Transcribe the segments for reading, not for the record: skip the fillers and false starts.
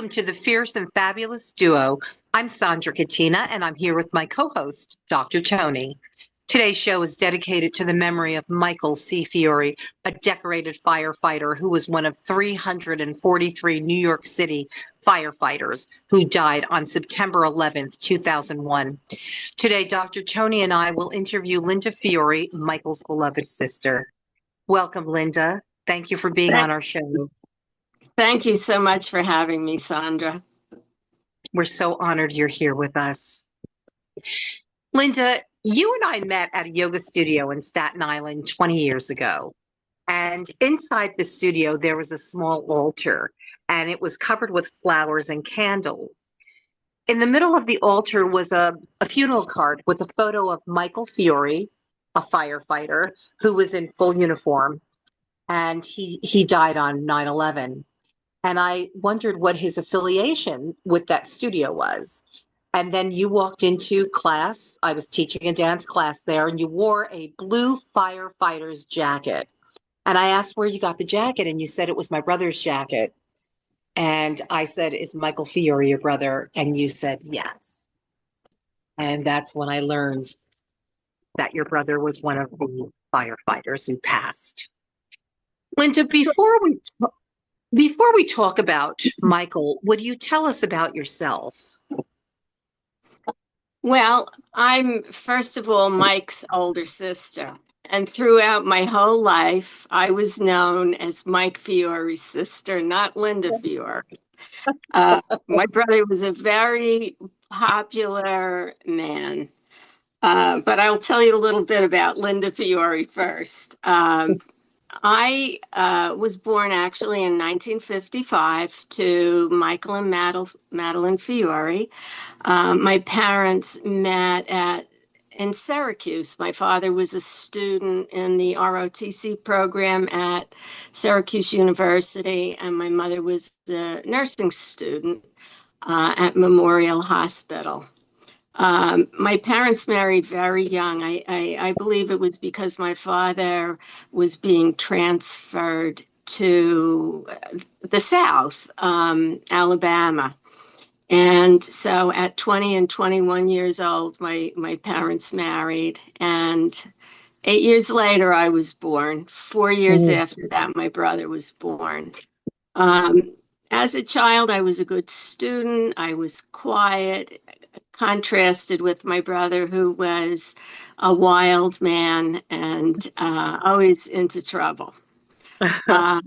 Welcome to the Fierce and Fabulous Duo. I'm Sandra Katina, and I'm here with my co-host, Dr. Tony. Today's show is dedicated to the memory of Michael C. Fiore, a decorated firefighter who was one of 343 New York City firefighters who died on September 11th, 2001. Today, Dr. Tony and I will interview Linda Fiore, Michael's beloved sister. Welcome, Linda. Thank you for being on our show. Thank you so much for having me, Sandra. We're so honored you're here with us. Linda, you and I met at a yoga studio in Staten Island 20 years ago. And inside the studio, there was a small altar, and it was covered with flowers and candles. In the middle of the altar was a funeral card with a photo of Michael Fiore, a firefighter who was in full uniform, and he died on 9/11. And I wondered what his affiliation with that studio was. And then you walked into class. I was teaching a dance class there, and you wore a blue firefighter's jacket. And I asked where you got the jacket, and you said it was my brother's jacket. And I said, "Is Michael Fiore your brother?" And you said, "Yes." And that's when I learned that your brother was one of the firefighters who passed. Linda, before we talk about Michael, would you tell us about yourself? Well, I'm, first of all, Mike's older sister. And throughout my whole life, I was known as Mike Fiore's sister, not Linda Fiore. My brother was a very popular man. But I'll tell you a little bit about Linda Fiore first. I was born actually in 1955 to Michael and Madeline Fiore. My parents met in Syracuse. My father was a student in the ROTC program at Syracuse University, and my mother was a nursing student at Memorial Hospital. My parents married very young. I believe it was because my father was being transferred to the South, Alabama. And so at 20 and 21 years old, my parents married. And 8 years later, I was born. 4 years after that, my brother was born. As a child, I was a good student. I was quiet, contrasted with my brother, who was a wild man and always into trouble. As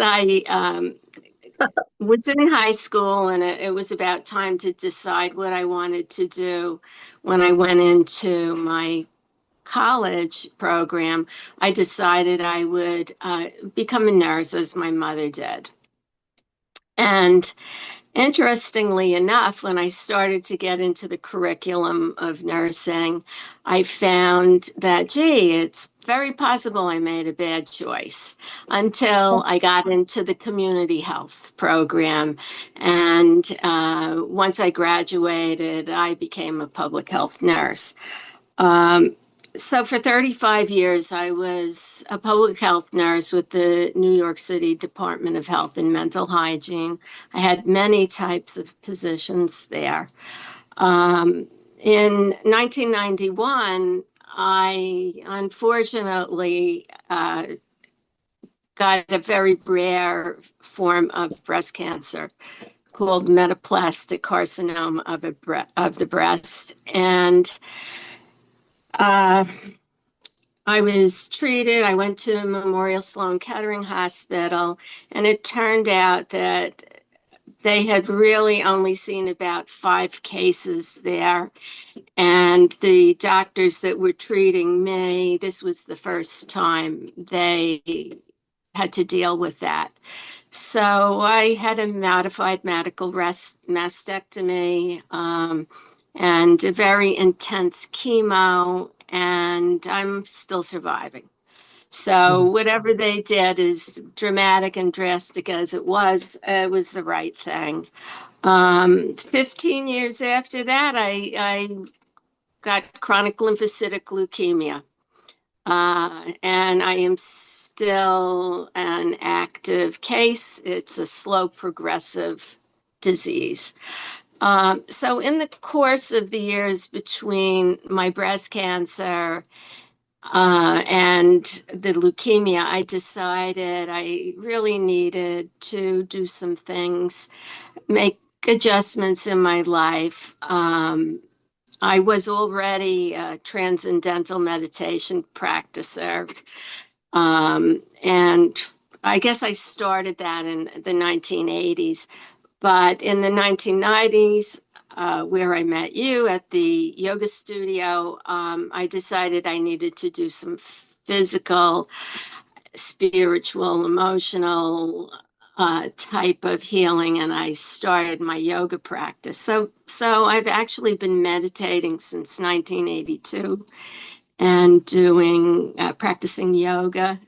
I was in high school, and it was about time to decide what I wanted to do when I went into my college program, I decided I would become a nurse, as my mother did. And interestingly enough, when I started to get into the curriculum of nursing, I found that, gee, it's very possible I made a bad choice until I got into the community health program. And once I graduated, I became a public health nurse. So for 35 years, I was a public health nurse with the New York City Department of Health and Mental Hygiene. I had many types of positions there. In 1991, I unfortunately got a very rare form of breast cancer called metaplastic carcinoma of the breast. And I was treated. I went to Memorial Sloan Kettering Hospital, and it turned out that they had really only seen about 5 cases there. And the doctors that were treating me, this was the first time they had to deal with that. So I had a modified medical mastectomy, and a very intense chemo, and I'm still surviving. So whatever they did, as dramatic and drastic as it was the right thing. 15 years after that, I got chronic lymphocytic leukemia. and I am still an active case. It's a slow progressive disease. So, in the course of the years between my breast cancer and the leukemia, I decided I really needed to do some things, make adjustments in my life. I was already a transcendental meditation practicer. And I guess I started that in the 1980s. But in the 1990s, where I met you at the yoga studio, I decided I needed to do some physical, spiritual, emotional type of healing, and I started my yoga practice. So I've actually been meditating since 1982 and doing practicing yoga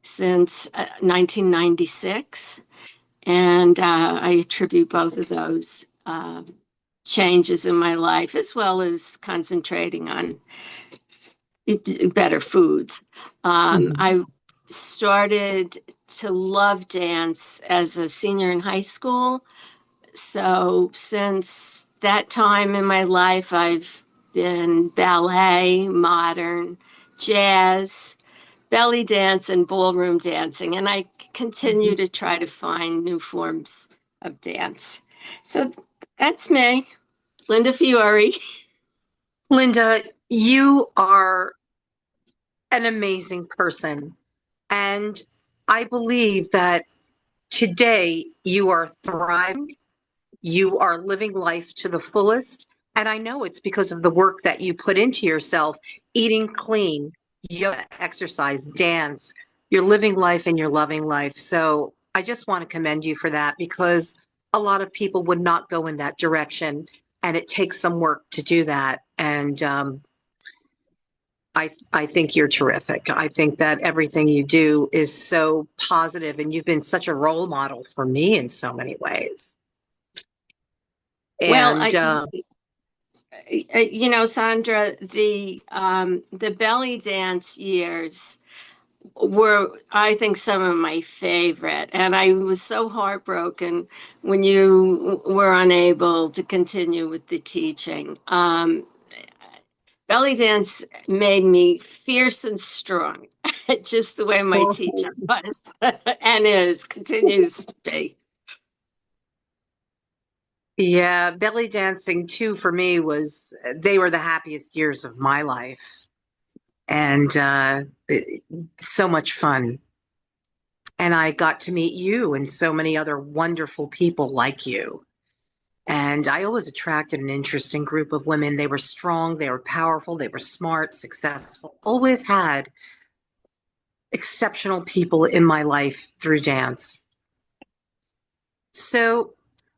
since 1996. And I attribute both of those changes in my life, as well as concentrating on better foods. Mhm. I started to love dance as a senior in high school. So since that time in my life, I've been ballet, modern, jazz, belly dance, and ballroom dancing. And I continue to try to find new forms of dance. So that's me, Linda Fiore. Linda, you are an amazing person. And I believe that today you are thriving, you are living life to the fullest. And I know it's because of the work that you put into yourself, eating clean, yoga, exercise, dance. You're living life and you're loving life. So I just want to commend you for that because a lot of people would not go in that direction. And it takes some work to do that. And I think you're terrific. I think that everything you do is so positive, and you've been such a role model for me in so many ways. Well, And Sandra, the belly dance years were, I think, some of my favorite. And I was so heartbroken when you were unable to continue with the teaching. Belly dance made me fierce and strong, just the way my teacher was and is, continues to be. yeah, belly dancing too for me was they were the happiest years of my life, and so much fun. And I got to meet you and so many other wonderful people like you. And I always attracted an interesting group of women. They were strong, they were powerful, they were smart, successful. Always had exceptional people in my life through dance. So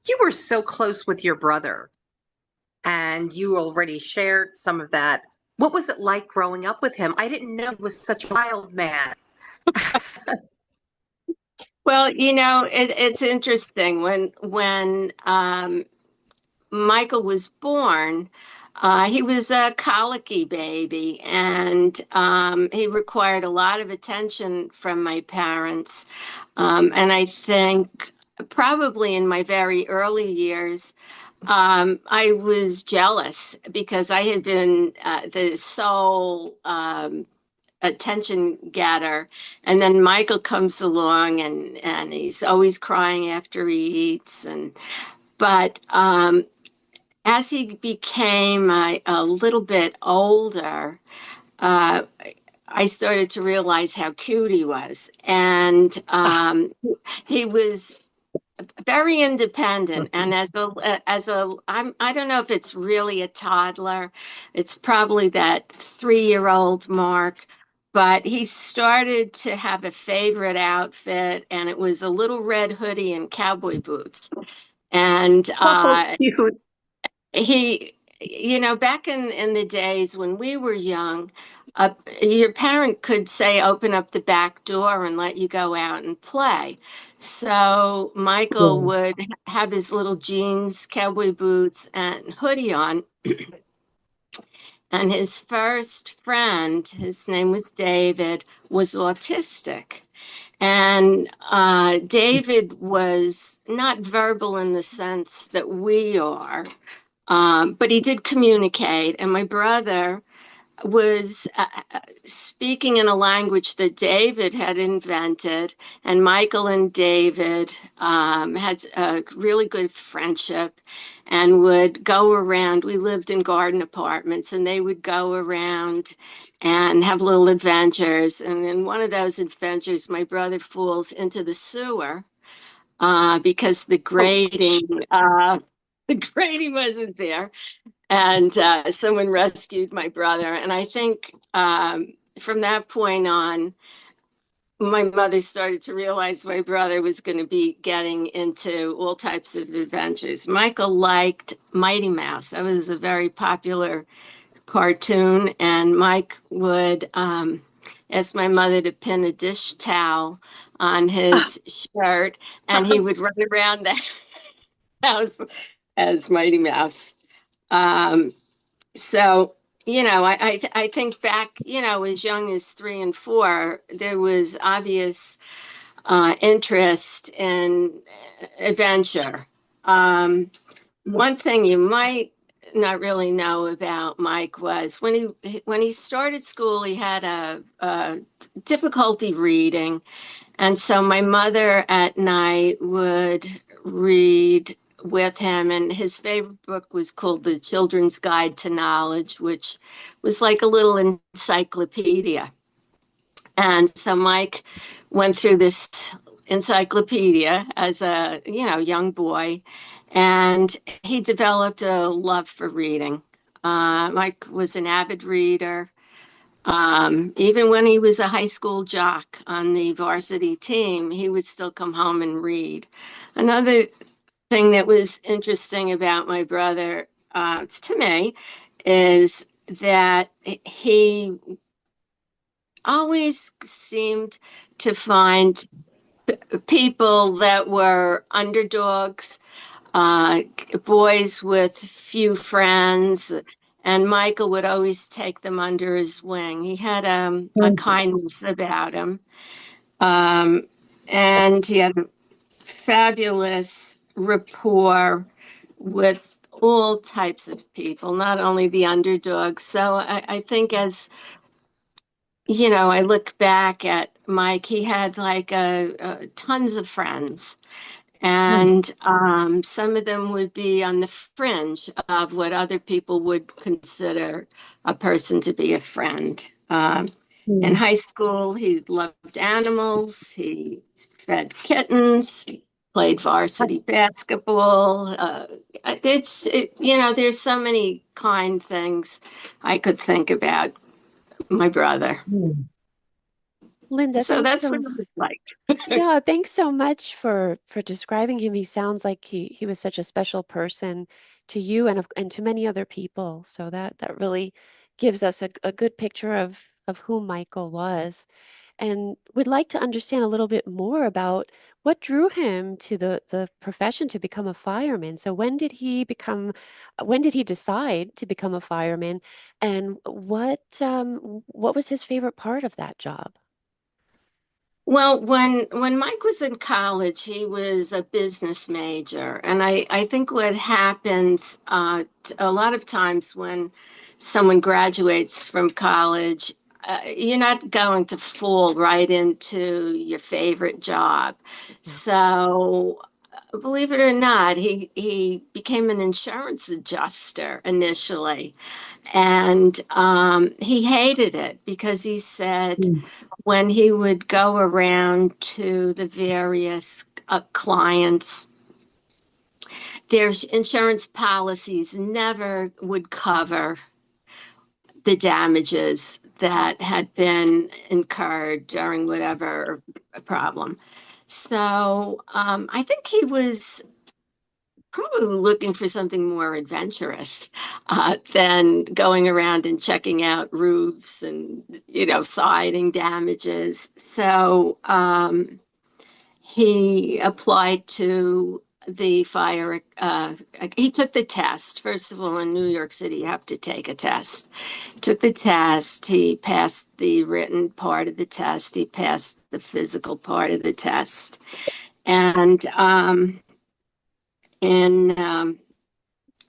you were so close with your brother, and you already shared some of that. What was it like growing up with him? I didn't know he was such a wild man. Well, it's interesting when Michael was born. He was a colicky baby, and he required a lot of attention from my parents. And I think probably in my very early years, I was jealous because I had been the sole attention getter, and then Michael comes along, and he's always crying after he eats, and but as he became a little bit older, uh, I started to realize how cute he was. And he was very independent. And I don't know if it's really a toddler. It's probably that 3-year old mark. But he started to have a favorite outfit, and it was a little red hoodie and cowboy boots. And Oh, cute. back in the days when we were young, your parent could say, open up the back door and let you go out and play. So Michael Yeah. would have his little jeans, cowboy boots, and hoodie on, And his first friend, his name was David, was autistic. And David was not verbal in the sense that we are, but he did communicate. And my brother was speaking in a language that David had invented, and Michael and David had a really good friendship and would go around. We lived in garden apartments, and they would go around and have little adventures. And in one of those adventures, my brother falls into the sewer because Oh, the grading wasn't there, and someone rescued my brother. And I think from that point on, my mother started to realize my brother was going to be getting into all types of adventures. Michael liked Mighty Mouse. That was a very popular cartoon, and Mike would ask my mother to pin a dish towel on his shirt, and he would run around the house as Mighty Mouse. Um, So, I think back, as young as 3 and 4, there was obvious interest in adventure. One thing you might not really know about Mike was when he started school, he had a difficulty reading, and so my mother at night would read with him, and his favorite book was called The Children's Guide to Knowledge, which was like a little encyclopedia. And so Mike went through this encyclopedia as a, young boy, and he developed a love for reading. Mike was an avid reader. Even when he was a high school jock on the varsity team, he would still come home and read. Another thing that was interesting about my brother, to me, is that he always seemed to find people that were underdogs, uh, boys with few friends, and Michael would always take them under his wing. He had a kindness about him, um, and he had a fabulous rapport with all types of people, not only the underdogs. So I think as I look back at Mike, he had like tons of friends, and some of them would be on the fringe of what other people would consider a person to be a friend. In high school, he loved animals. He fed kittens. He played varsity basketball. There's so many kind things I could think about my brother. Linda, So thanks that's what so it was like. yeah, thanks so much for describing him. He sounds like he was such a special person to you and to many other people. So that really gives us a good picture of who Michael was. And would like to understand a little bit more about what drew him to the profession to become a fireman. So when did he decide to become a fireman, and what was his favorite part of that job? Well, when Mike was in college, he was a business major, and I think what happens a lot of times when someone graduates from college, you're not going to fall right into your favorite job. So, believe it or not, he became an insurance adjuster initially, and he hated it because he said when he would go around to the various clients, their insurance policies never would cover the damages that had been incurred during whatever problem. So I think he was probably looking for something more adventurous than going around and checking out roofs and siding damages. So he applied to the fire. He took the test. First of all, in New York City, you have to take a test. Took the test. He passed the written part of the test. He passed the physical part of the test. And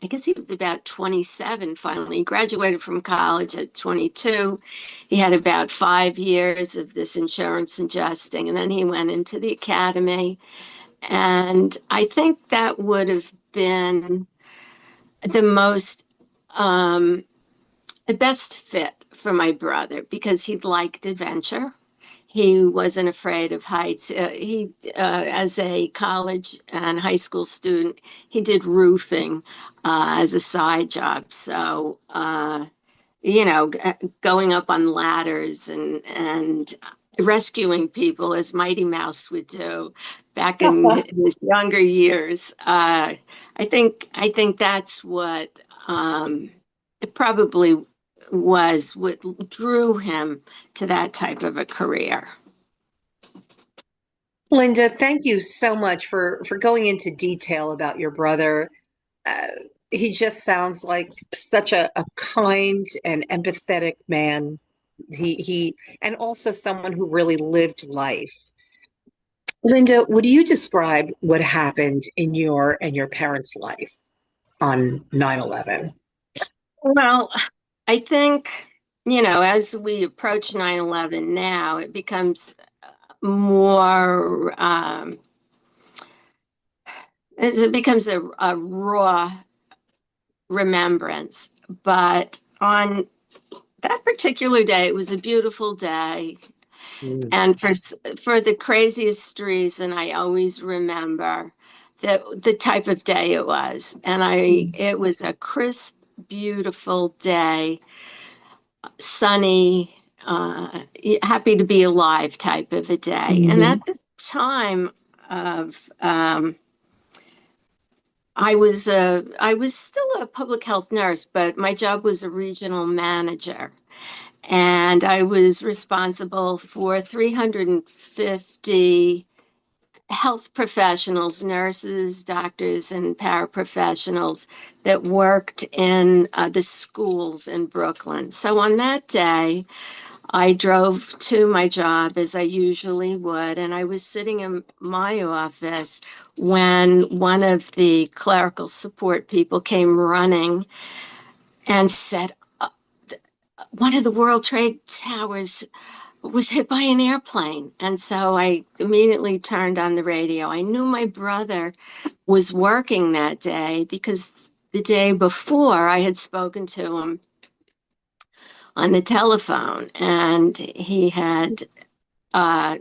I guess he was about 27 finally. He graduated from college at 22. He had about 5 years of this insurance adjusting, and then he went into the academy. And I think that would have been the most, the best fit for my brother because he liked adventure. He wasn't afraid of heights. As a college and high school student, he did roofing as a side job. So, going up on ladders and rescuing people as Mighty Mouse would do back in his younger years. I think that's what it probably was what drew him to that type of a career. Linda, thank you so much for going into detail about your brother. Uh, he just sounds like such a kind and empathetic man. He and also someone who really lived life. Linda, would you describe what happened in your and your parents' life on 9/11? Well, I think, as we approach 9/11 now, it becomes more, it becomes a raw remembrance. But on that particular day, it was a beautiful day. Mm. And for the craziest reason, I always remember the type of day it was. And it was a crisp, beautiful day, sunny, happy to be alive type of a day. And Mhm. at the time of I was still a public health nurse, but my job was a regional manager. And I was responsible for 350 health professionals, nurses, doctors, and paraprofessionals that worked in the schools in Brooklyn. So on that day, I drove to my job as I usually would, and I was sitting in my office when one of the clerical support people came running and said, one of the World Trade Towers was hit by an airplane. And so I immediately turned on the radio. I knew my brother was working that day because the day before I had spoken to him on the telephone and he had uh,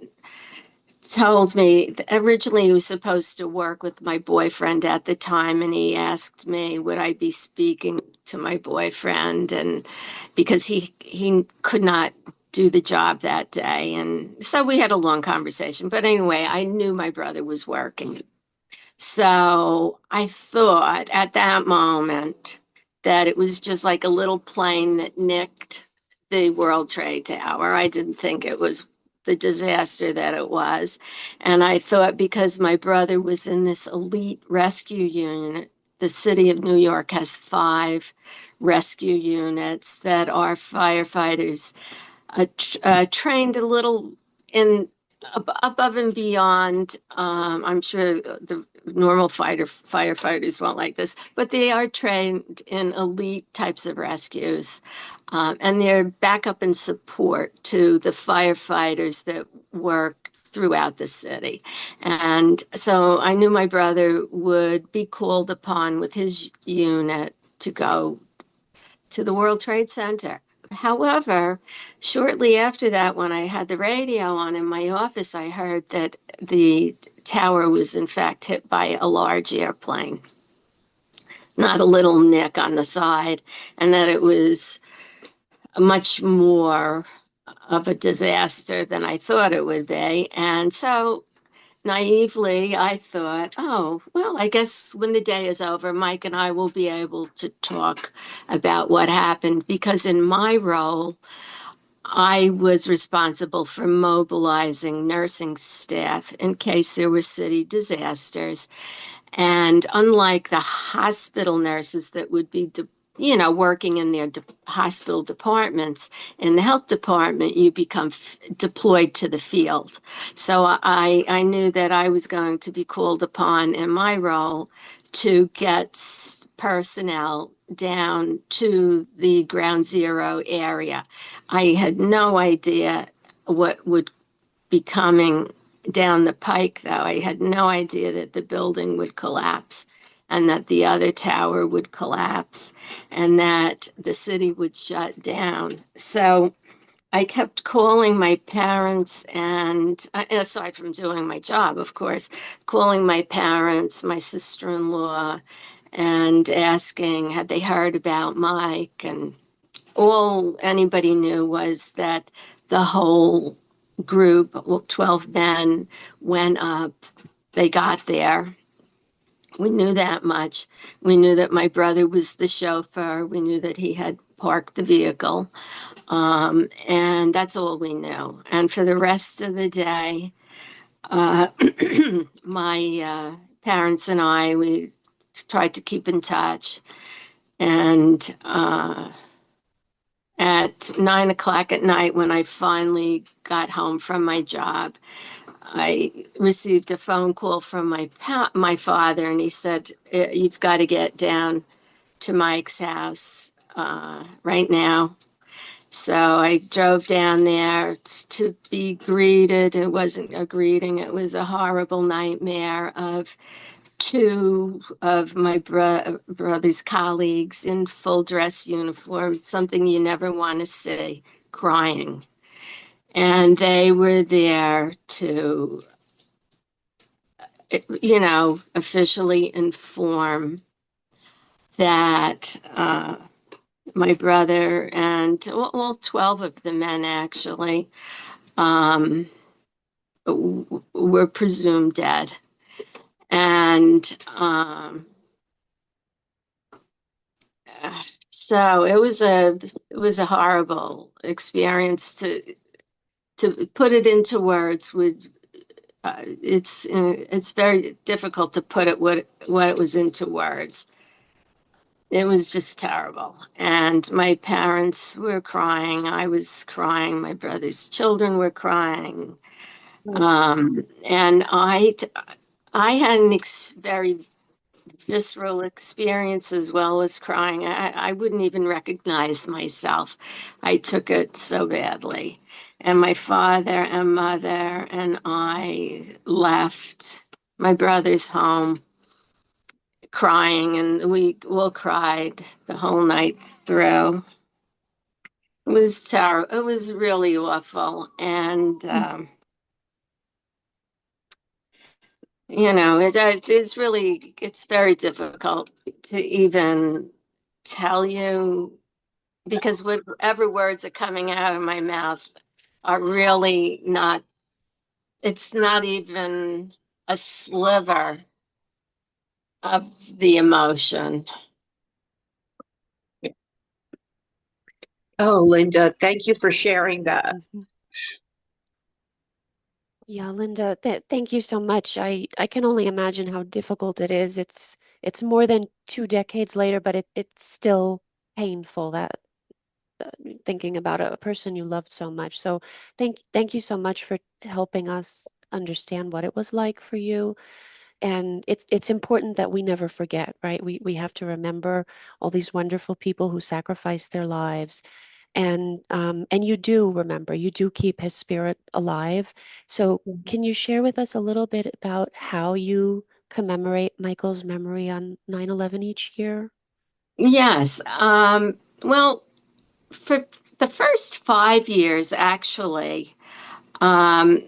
told me originally he was supposed to work with my boyfriend at the time, and he asked me would I be speaking to my boyfriend, and because he could not do the job that day. And so we had a long conversation, but anyway, I knew my brother was working. So I thought at that moment that it was just like a little plane that nicked the World Trade Tower. I didn't think it was the disaster that it was. And I thought because my brother was in this elite rescue unit, the city of New York has 5 rescue units that are firefighters trained a little in above and beyond. I'm sure the normal firefighters won't like this, but they are trained in elite types of rescues, and they're backup and support to the firefighters that work throughout the city. And so I knew my brother would be called upon with his unit to go to the World Trade Center. However, shortly after that, when I had the radio on in my office, I heard that the tower was in fact hit by a large airplane, not a little nick on the side, and that it was much more of a disaster than I thought it would be. And so naively, I thought, oh, well, I guess when the day is over, Mike and I will be able to talk about what happened because in my role, I was responsible for mobilizing nursing staff in case there were city disasters. And unlike the hospital nurses that would be, working in their hospital departments, in the health department, you become deployed to the field. So I knew that I was going to be called upon in my role to get personnel down to the ground zero area. I had no idea what would be coming down the pike, though. I had no idea that the building would collapse and that the other tower would collapse and that the city would shut down. So I kept calling my parents, and aside from doing my job, of course, calling my parents, my sister-in-law, and asking, had they heard about Mike? And all anybody knew was that the whole group, well, 12 men, went up. They got there. We knew that much. We knew that my brother was the chauffeur. We knew that he had parked the vehicle. And that's all we knew. And for the rest of the day, uh, my parents and we tried to keep in touch. And at 9 o'clock at night, when I finally got home from my job, I received a phone call from my father, and he said, "You've got to get down to Mike's house right now." So I drove down there to be greeted. It wasn't a greeting; it was a horrible nightmare of two of my brother's colleagues in full dress uniform, something you never want to see, crying. And they were there to, officially inform that my brother and all 12 of the men actually um, were presumed dead. And so it was a horrible experience to put it into words. It's very difficult to put what it was into words. It was just terrible. And my parents were crying. I was crying. My brother's children were crying. And I had very visceral experience as well as crying. I wouldn't even recognize myself. I took it so badly. And my father and mother and I left my brother's home crying, and we all cried the whole night through. It was terrible. It was really awful. And, it's very difficult to even tell you, because whatever words are coming out of my mouth are really not, it's not even a sliver of the emotion. Oh, Linda, thank you for sharing that. Mhm. Yeah, Linda, thank you so much. I can only imagine how difficult it is. It's more than 2 decades later, but it's still painful that thinking about a person you loved so much. So thank you so much for helping us understand what it was like for you. And it's important that we never forget, right? We have to remember all these wonderful people who sacrificed their lives, and you do remember, you do keep his spirit alive. So can you share with us a little bit about how you commemorate Michael's memory on 9/11 each year? Yes. Well, for the first 5 years, actually, um,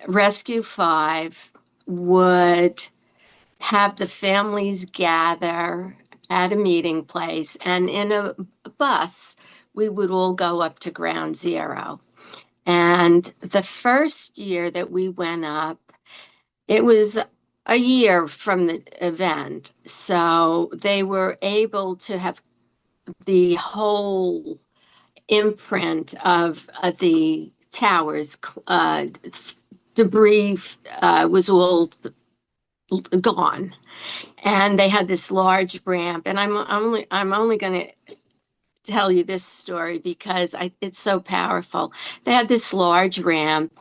Rescue 5 would have the families gather at a meeting place, and in a bus, we would all go up to ground zero. And the first year that we went up, it was a year from the event. So they were able to have the whole imprint of the towers. Debris was all gone. And they had this large ramp. And I'm only going to tell you this story because it's so powerful. They had this large ramp,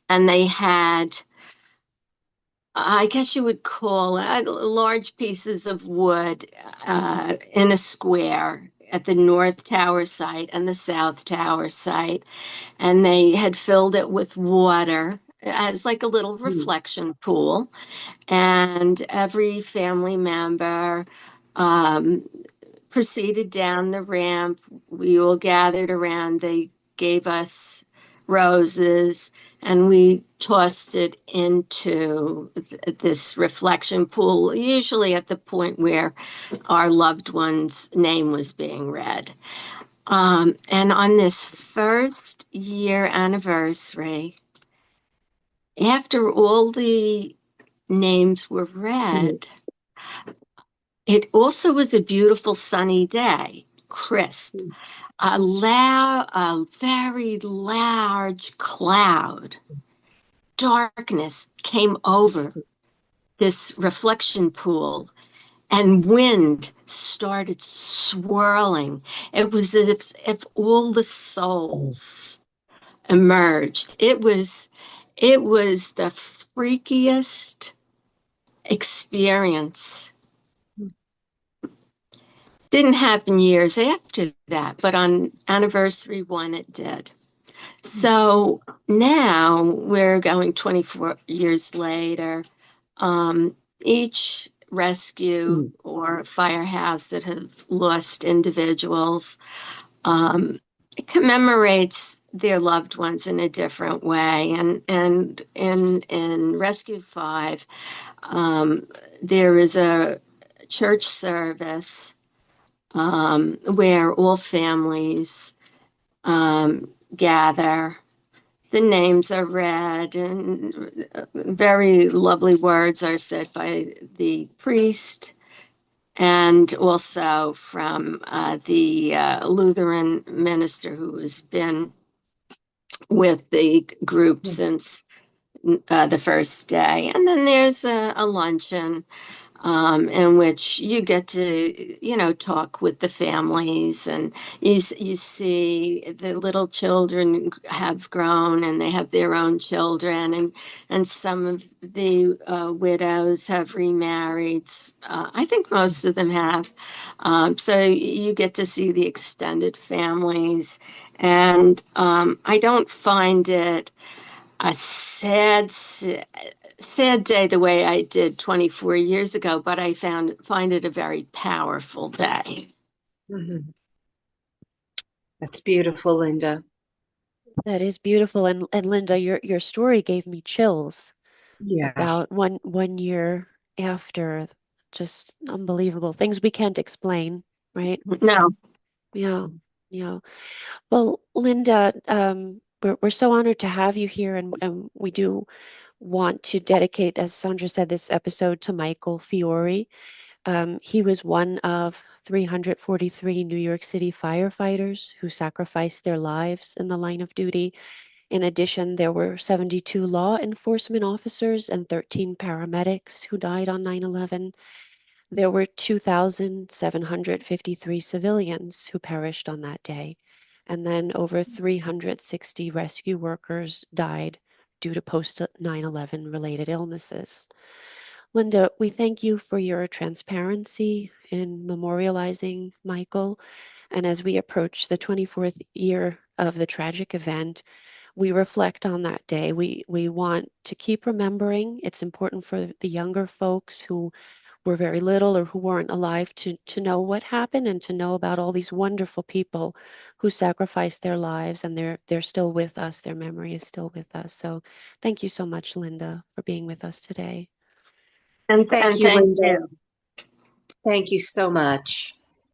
and they had, I guess you would call it, large pieces of wood in a square at the North Tower site and the South Tower site. And they had filled it with water as like a little reflection pool. And every family member um, proceeded down the ramp. We all gathered around. They gave us roses, and we tossed it into this reflection pool, usually at the point where our loved one's name was being read. And on this first year anniversary, after all the names were read, it also was a beautiful sunny day, crisp. A very large cloud, darkness came over this reflection pool, and wind started swirling. It was as if all the souls emerged. It was the freakiest experience. Didn't happen years after that, but on anniversary one, it did. So now we're going 24 years later. Each rescue or firehouse that have lost individuals commemorates their loved ones in a different way. And in Rescue 5, there is a church service where all families gather. The names are read, and very lovely words are said by the priest, and also from the Lutheran minister who has been with the group since the first day. And then there's a luncheon in which you get to, talk with the families, and you see the little children have grown and they have their own children, and some of the widows have remarried. I think most of them have. So you get to see the extended families, and I don't find it a sad day the way I did 24 years ago, but I find it a very powerful day. Mm-hmm. That's beautiful, Linda. That is beautiful. And Linda, your story gave me chills Yeah. about one year after. Just unbelievable. Things we can't explain, right? No. Yeah. Yeah. Well, Linda, we're so honored to have you here, and we do want to dedicate, as Sandra said, this episode to Michael Fiore. He was one of 343 New York City firefighters who sacrificed their lives in the line of duty. In addition, there were 72 law enforcement officers and 13 paramedics who died on 9/11. There were 2,753 civilians who perished on that day. And then over 360 rescue workers died due to post 9/11 related illnesses. Linda, we thank you for your transparency in memorializing Michael. And as we approach the 24th year of the tragic event, we reflect on that day. We want to keep remembering. It's important for the younger folks who were very little or who weren't alive to know what happened, and to know about all these wonderful people who sacrificed their lives, and they're still with us. Their memory is still with us. So thank you so much, Linda, for being with us today. And Thank you, thank Linda. you. Thank you so much.